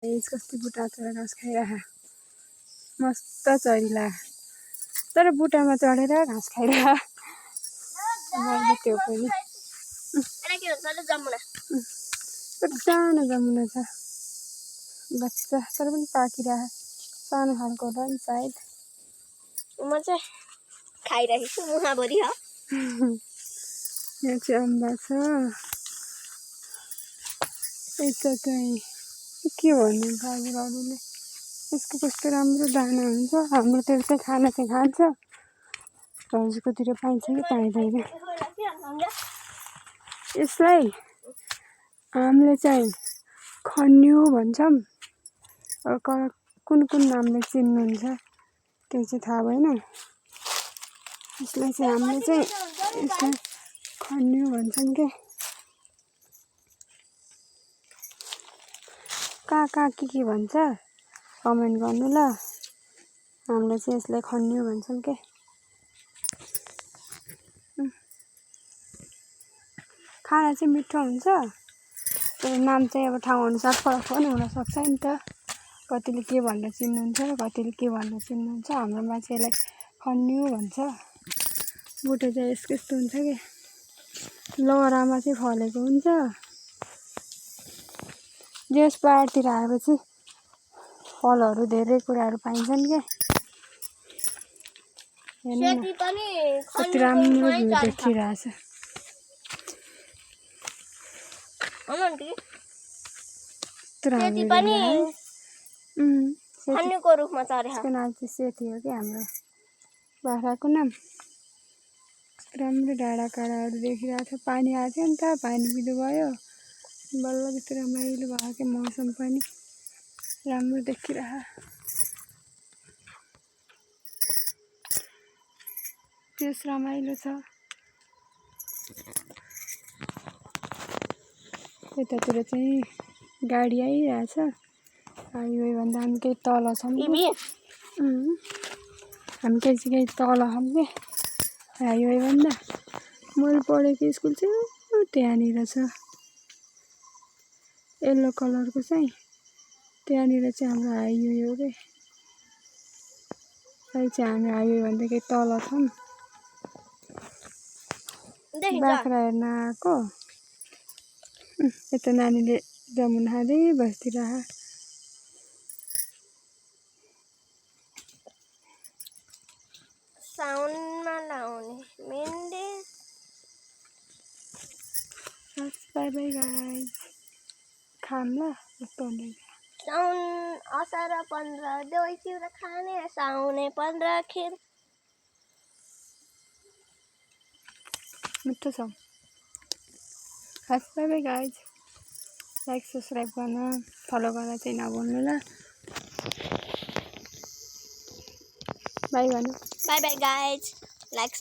कस्तो बुटा चढेर घाँस खाइरह मस्त चरिला तर बुटामा चढेर घाँस खाइरह त्यो पनि सानो जमुना छ बच्चा तर पनि पाकिरह सानो खालको होला नि सायद म चाहिँ खाइरहेको छु मुहाभरि हो यहाँ चाहिँ अम्बा छ यता चाहिँ के भन्नु बाबुहरूले यसको कस्तो राम्रो दाना हुन्छ हाम्रोतिर चाहिँ खाना चाहिँ खान्छ हजुरकोतिर पाइन्छ कि पाइँदैन यसलाई हामीले चाहिँ खन्यु भन्छौँ कुन कुन नामले चिन्नुहुन्छ त्यो चाहिँ थाहा भएन यसलाई चाहिँ हामीले चाहिँ यसलाई खन्यु भन्छौँ के कहाँ के भन्छ कमेन्ट गर्नु ल हामीले चाहिँ यसलाई खन्यु भन्छौँ के खाना चाहिँ मिठो हुन्छ तर नाम चाहिँ अब ठाउँ अनुसार फरक पनि हुनसक्छ नि त कतिले के भनेर चिन्नुहुन्छ कतिले के भनेर चिन्नुहुन्छ हाम्रोमा चाहिँ यसलाई खन्यु भन्छ बुटे चाहिँ यस्तो हुन्छ कि लहरामा चाहिँ फलेको हुन्छ जस पहाडतिर आएपछि फलहरू धेरै कुराहरू पाइन्छन् क्या कति राम्रो भ्यू देखिरहेछ खन्युको रुखमा चढेको त्यसको नाम चाहिँ सेती हो कि हाम्रो बाख्राको नाम राम्रो डाँडा काँडाहरू देखिरहेको छ पानी आएको थियो नि त पानी बिदो भयो बल्ल कस्तो रमाइलो भएको थियो मौसम पनि राम्रो देखिरह त्यस रमाइलो छ यतातिर चाहिँ गाडी आइरहेछ हाइवे भन्दा हामी केही तल छौँ हामी केही तल छौँ कि हाइवे भन्दा मैले पढेको स्कुल चाहिँ त्यहाँनिर छ येल्लो कलरको चाहिँ त्यहाँनिर चाहिँ हाम्रो हाइवे हो कि अहिले चाहिँ हामी हाइवे भन्दा केही तल छौँ बाख्रा हेर्न आएको यता नानीले जामुन खाँदै बस्दिरह साउनमा लाउने मेन्डे बाई बाई गाइस खाम ल कस्तो हुँदैन साउन असार 15 दही चिउरा खाने साउने 15 खेर मिठो छ by by guys like subscribe गर्न फलो गर्न चाहिँ नभुल्नु ल बाई भन्नु बाई बाई गाइज लाइक